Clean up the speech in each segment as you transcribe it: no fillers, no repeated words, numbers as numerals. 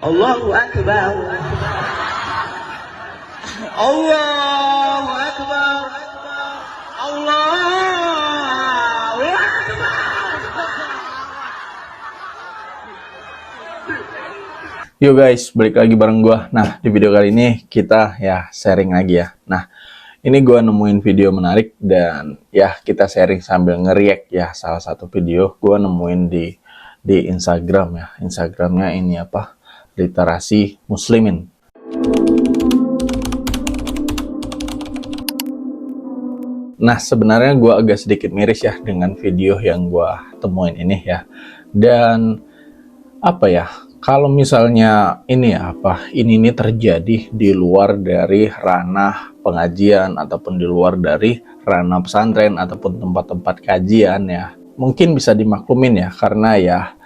Allahu Akbar. Allahu Akbar. Allahu Akbar. Yo guys, balik lagi bareng gua. Nah, di video kali ini kita ya sharing lagi ya. Nah, ini gua nemuin video menarik dan ya kita sharing sambil nge-react ya salah satu video gua nemuin di Instagram ya. Instagramnya ini apa? Literasi Muslimin. Nah, sebenarnya gue agak sedikit miris ya dengan video yang gue temuin ini ya. Dan apa ya, kalau misalnya ini ini terjadi di luar dari ranah pengajian ataupun di luar dari ranah pesantren ataupun tempat-tempat kajian ya, mungkin bisa dimaklumin ya, karena ya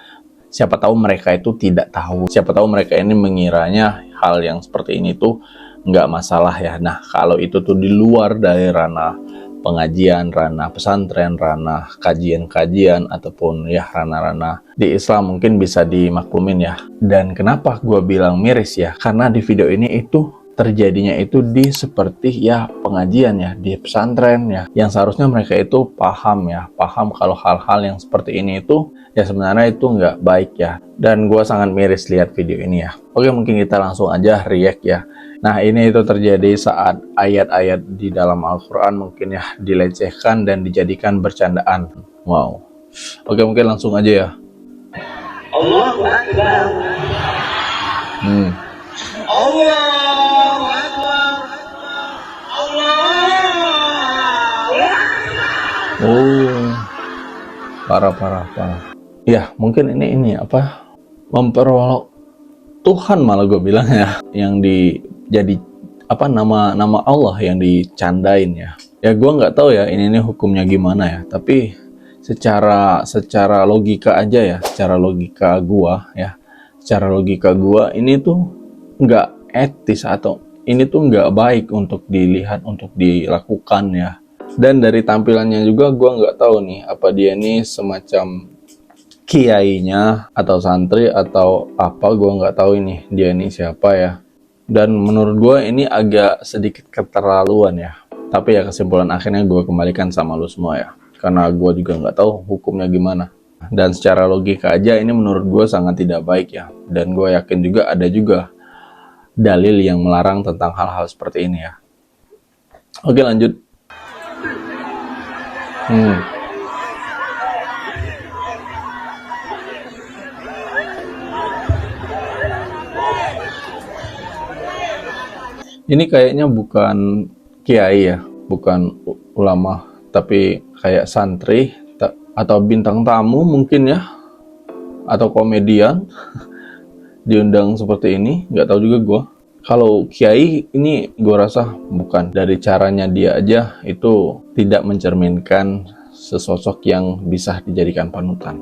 siapa tahu mereka itu tidak tahu, siapa tahu mereka ini mengiranya hal yang seperti ini tuh nggak masalah ya. Nah, kalau itu tuh di luar dari ranah pengajian, ranah pesantren, ranah kajian-kajian, ataupun ya ranah-ranah di Islam mungkin bisa dimaklumin ya. Dan kenapa gue bilang miris ya? Karena di video ini itu terjadinya itu di seperti ya pengajian ya, di pesantren ya, yang seharusnya mereka itu paham kalau hal-hal yang seperti ini itu ya sebenarnya itu nggak baik ya. Dan gue sangat miris lihat video ini ya. Oke, mungkin kita langsung aja react ya. Nah, ini itu terjadi saat ayat-ayat di dalam Al-Quran mungkin ya dilecehkan dan dijadikan bercandaan. Wow. Oke, mungkin langsung aja ya. Allahu Akbar. Allahu Akbar. Allahu Akbar. Oh, parah. Ya, mungkin ini apa? Memperolok Tuhan malah gue bilang ya, yang jadi apa nama Allah yang dicandain ya. Ya gue nggak tahu ya ini hukumnya gimana ya, tapi secara logika aja ya, secara logika gua ini tuh nggak etis atau ini tuh nggak baik untuk dilihat, untuk dilakukan ya. Dan dari tampilannya juga gua nggak tahu nih apa dia ini semacam kiainya atau santri atau apa, gua nggak tahu ini dia ini siapa ya. Dan menurut gue ini agak sedikit keterlaluan ya. Tapi ya kesimpulan akhirnya gue kembalikan sama lu semua ya, karena gue juga nggak tahu hukumnya gimana. Dan secara logika aja ini menurut gue sangat tidak baik ya. Dan gue yakin juga ada juga dalil yang melarang tentang hal-hal seperti ini ya. Oke, lanjut. Ini kayaknya bukan kiai ya, bukan ulama, tapi kayak santri atau bintang tamu mungkin ya, atau komedian diundang seperti ini, nggak tahu juga gue. Kalau kiai ini gue rasa bukan, dari caranya dia aja itu tidak mencerminkan sesosok yang bisa dijadikan panutan.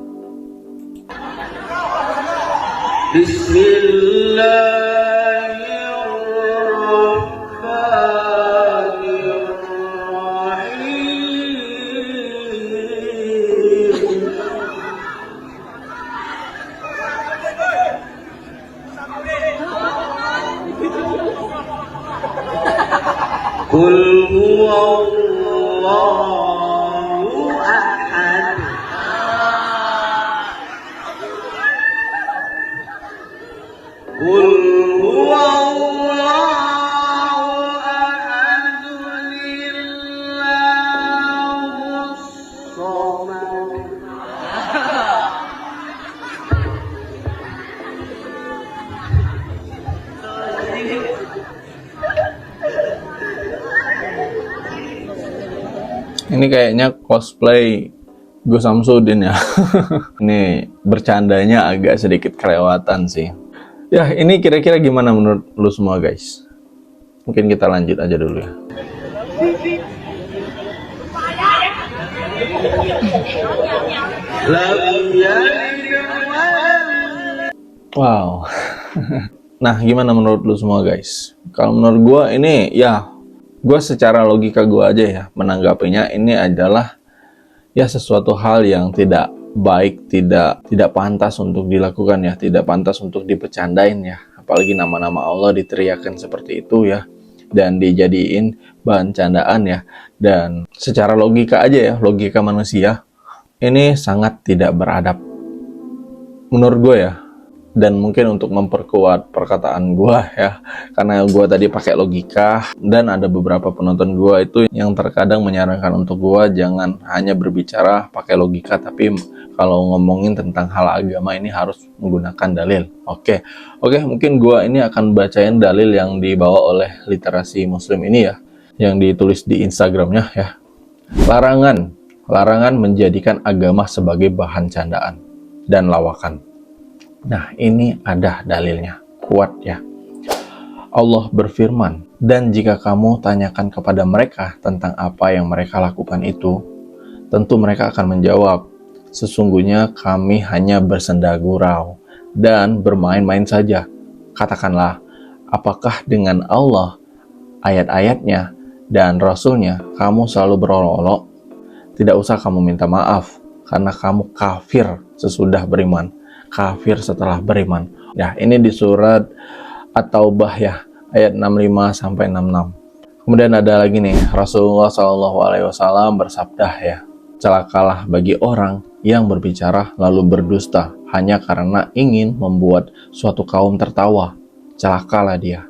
Bismillah. Qul huwallahu ahad. Qul huwallahu ahad. Lillahus samad. Ini kayaknya cosplay Gus Samsudin ya. Ini bercandanya agak sedikit kelewatan sih. Ya, ini kira-kira gimana menurut lu semua guys? Mungkin kita lanjut aja dulu ya. Wow. Nah, gimana menurut lu semua guys? Kalau menurut gua ini ya, gua secara logika gua aja ya menanggapinya, ini adalah ya sesuatu hal yang tidak baik, tidak pantas untuk dilakukan ya, tidak pantas untuk dipecandain ya. Apalagi nama-nama Allah diteriakan seperti itu ya, dan dijadiin bahan candaan ya. Dan secara logika aja ya, logika manusia, ini sangat tidak beradab menurut gue ya. Dan mungkin untuk memperkuat perkataan gue ya, karena gue tadi pakai logika, dan ada beberapa penonton gue itu yang terkadang menyarankan untuk gue jangan hanya berbicara pakai logika, tapi kalau ngomongin tentang hal agama ini harus menggunakan dalil. Oke, mungkin gue ini akan bacain dalil yang dibawa oleh Literasi Muslim ini ya, yang ditulis di Instagramnya ya. Larangan menjadikan agama sebagai bahan candaan dan lawakan. Nah, ini ada dalilnya, kuat ya. Allah berfirman, dan jika kamu tanyakan kepada mereka tentang apa yang mereka lakukan itu, tentu mereka akan menjawab, sesungguhnya kami hanya bersenda gurau dan bermain-main saja. Katakanlah, apakah dengan Allah, ayat-ayatnya, dan Rasulnya kamu selalu berolok-olok? Tidak usah kamu minta maaf, karena kamu kafir sesudah beriman. Kafir setelah beriman. Ya, ini di surat At-Taubah ya, ayat 65 sampai 66. Kemudian ada lagi nih, Rasulullah SAW bersabda ya, celakalah bagi orang yang berbicara lalu berdusta hanya karena ingin membuat suatu kaum tertawa. Celakalah dia.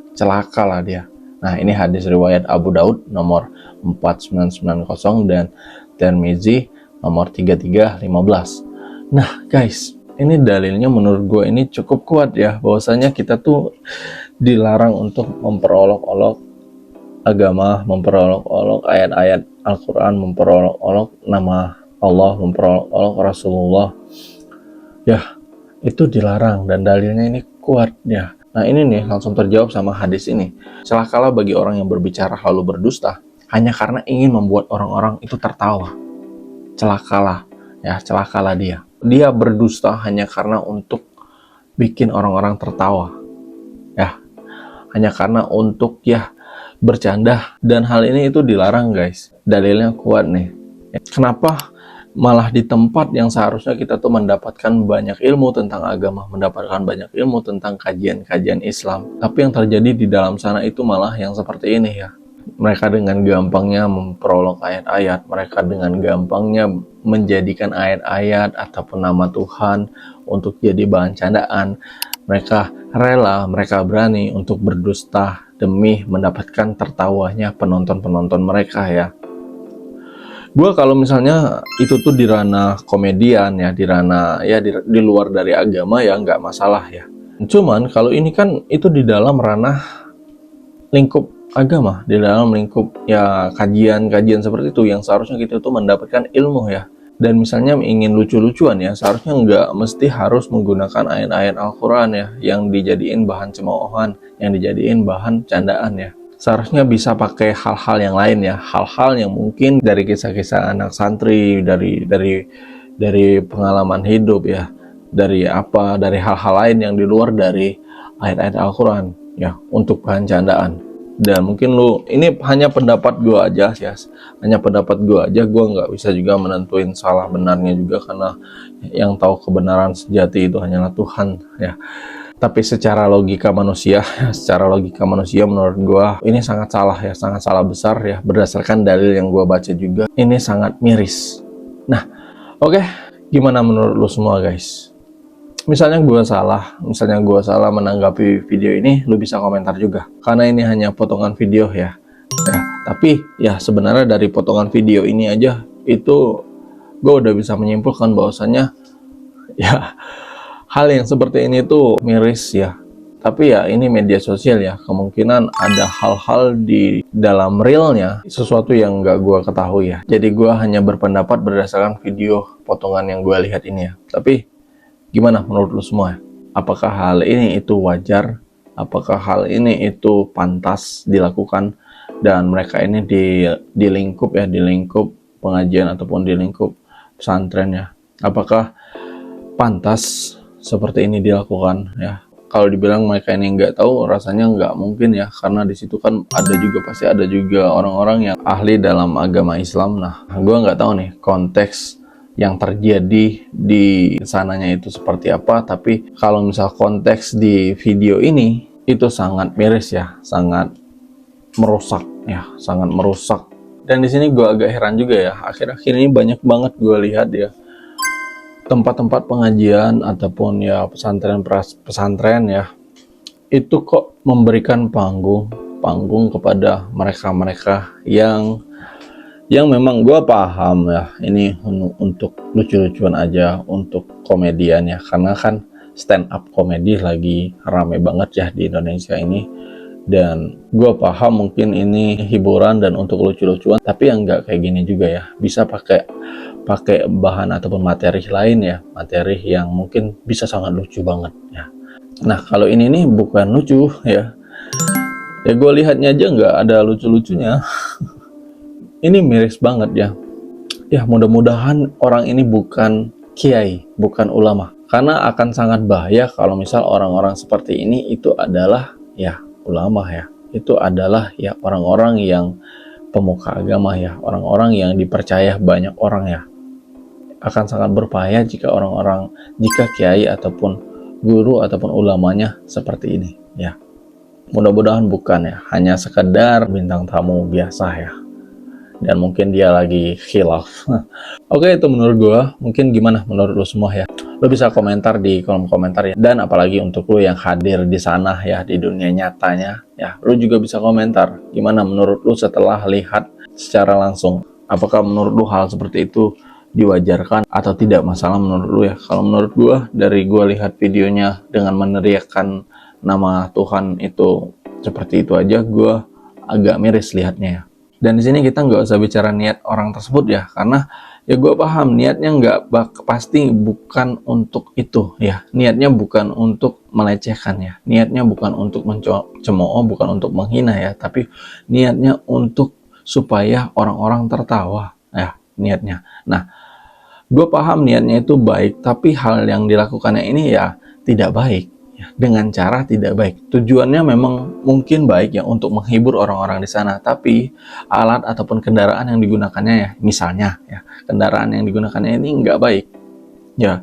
Nah, ini hadis riwayat Abu Daud nomor 4990 dan Tirmizi nomor 3315. Nah, guys, ini dalilnya menurut gue ini cukup kuat ya, bahwasanya kita tuh dilarang untuk memperolok-olok agama, memperolok-olok ayat-ayat Al-Quran, memperolok-olok nama Allah, memperolok-olok Rasulullah ya, itu dilarang dan dalilnya ini kuat ya. Nah, ini nih langsung terjawab sama hadis ini. Celakalah bagi orang yang berbicara lalu berdusta hanya karena ingin membuat orang-orang itu tertawa. Celakalah dia. Dia berdusta hanya karena untuk bikin orang-orang tertawa ya, hanya karena untuk ya bercanda, dan hal ini itu dilarang guys. Dalilnya kuat nih. Kenapa malah di tempat yang seharusnya kita tuh mendapatkan banyak ilmu tentang agama, mendapatkan banyak ilmu tentang kajian-kajian Islam, tapi yang terjadi di dalam sana itu malah yang seperti ini ya. Mereka dengan gampangnya memperolok ayat-ayat, mereka dengan gampangnya menjadikan ayat-ayat ataupun nama Tuhan untuk jadi bahan candaan. Mereka rela, mereka berani untuk berdusta demi mendapatkan tertawanya penonton-penonton mereka ya. Gue kalau misalnya itu tuh di ranah komedian ya, di ranah ya di luar dari agama ya nggak masalah ya. Cuman kalau ini kan itu di dalam ranah lingkup agama, di dalam lingkup ya kajian-kajian seperti itu yang seharusnya kita tuh mendapatkan ilmu ya. Dan misalnya ingin lucu-lucuan ya, seharusnya nggak mesti harus menggunakan ayat-ayat Al-Quran ya yang dijadiin bahan cemoohan, yang dijadiin bahan candaan ya. Seharusnya bisa pakai hal-hal yang lain ya, hal-hal yang mungkin dari kisah-kisah anak santri, dari pengalaman hidup ya, dari hal-hal lain yang di luar dari ayat-ayat Al-Quran ya, untuk bahan candaan. Dan mungkin ini hanya pendapat gue aja ya, gue nggak bisa juga menentuin salah benarnya juga, karena yang tahu kebenaran sejati itu hanyalah Tuhan ya. Tapi secara logika manusia menurut gue ini sangat salah besar ya, berdasarkan dalil yang gue baca juga ini sangat miris. Nah, oke, gimana menurut lu semua guys? Misalnya gue salah menanggapi video ini, lu bisa komentar juga. Karena ini hanya potongan video ya. Tapi ya sebenarnya dari potongan video ini aja itu gue udah bisa menyimpulkan bahwasannya ya hal yang seperti ini tuh miris ya. Tapi ya ini media sosial ya, kemungkinan ada hal-hal di dalam realnya sesuatu yang nggak gue ketahui ya. Jadi gue hanya berpendapat berdasarkan video potongan yang gue lihat ini ya. Tapi gimana menurut lu semua? Apakah hal ini itu wajar? Apakah hal ini itu pantas dilakukan? Dan mereka ini di lingkup pengajian ataupun di lingkup pesantren ya. Apakah pantas seperti ini dilakukan ya? Kalau dibilang mereka ini nggak tahu, rasanya nggak mungkin ya, karena di situ kan pasti ada juga orang-orang yang ahli dalam agama Islam. Nah, gue nggak tahu nih konteks yang terjadi di sananya itu seperti apa, tapi kalau misal konteks di video ini itu sangat miris ya, sangat merusak ya, sangat merusak. Dan di sini gue agak heran juga ya, akhir-akhir ini banyak banget gue lihat ya tempat-tempat pengajian ataupun ya pesantren ya, itu kok memberikan panggung kepada mereka-mereka yang memang gue paham ya, ini untuk lucu-lucuan aja, untuk komedian ya, karena kan stand up komedi lagi rame banget ya di Indonesia ini. Dan gue paham mungkin ini hiburan dan untuk lucu-lucuan, tapi yang nggak kayak gini juga ya, bisa pakai bahan ataupun materi lain ya, materi yang mungkin bisa sangat lucu banget ya. Nah kalau ini nih bukan lucu ya, gue lihatnya aja nggak ada lucu-lucunya. Ini miris banget ya. Ya mudah-mudahan orang ini bukan kiai, bukan ulama, karena akan sangat bahaya kalau misal orang-orang seperti ini itu adalah ya ulama ya, itu adalah ya orang-orang yang pemuka agama ya, orang-orang yang dipercaya banyak orang ya. Akan sangat berbahaya jika jika kiai ataupun guru ataupun ulamanya seperti ini ya. Mudah-mudahan bukan ya, hanya sekedar bintang tamu biasa ya, dan mungkin dia lagi khilaf. Oke, itu menurut gua. Mungkin gimana menurut lu semua ya? Lu bisa komentar di kolom komentar ya. Dan apalagi untuk lu yang hadir di sana ya, di dunia nyatanya ya, lu juga bisa komentar gimana menurut lu setelah lihat secara langsung. Apakah menurut lu hal seperti itu diwajarkan atau tidak, masalah menurut lu ya? Kalau menurut gua, dari gua lihat videonya dengan meneriakkan nama Tuhan itu seperti itu aja, gua agak miris lihatnya ya. Dan di sini kita nggak usah bicara niat orang tersebut ya, karena ya gue paham niatnya pasti bukan untuk itu ya, niatnya bukan untuk melecehkan ya, niatnya bukan untuk mencemooh, bukan untuk menghina ya, tapi niatnya untuk supaya orang-orang tertawa ya niatnya. Nah, gue paham niatnya itu baik, tapi hal yang dilakukannya ini ya tidak baik ya, dengan cara tidak baik. Tujuannya memang mungkin baik ya untuk menghibur orang-orang di sana, tapi alat ataupun kendaraan yang digunakannya ya, misalnya ya kendaraan yang digunakannya ini nggak baik ya,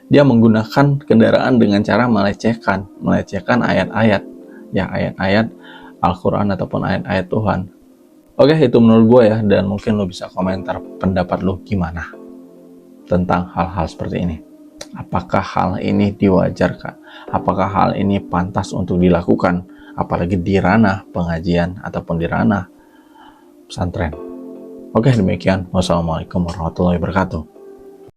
dia menggunakan kendaraan dengan cara melecehkan ayat-ayat ya, ayat-ayat Al-Quran ataupun ayat-ayat Tuhan. Oke, itu menurut gue ya, dan mungkin lo bisa komentar pendapat lo gimana tentang hal-hal seperti ini. Apakah hal ini diwajarkan? Apakah hal ini pantas untuk dilakukan? Apalagi di ranah pengajian ataupun di ranah pesantren. Oke, demikian. Wassalamualaikum warahmatullahi wabarakatuh.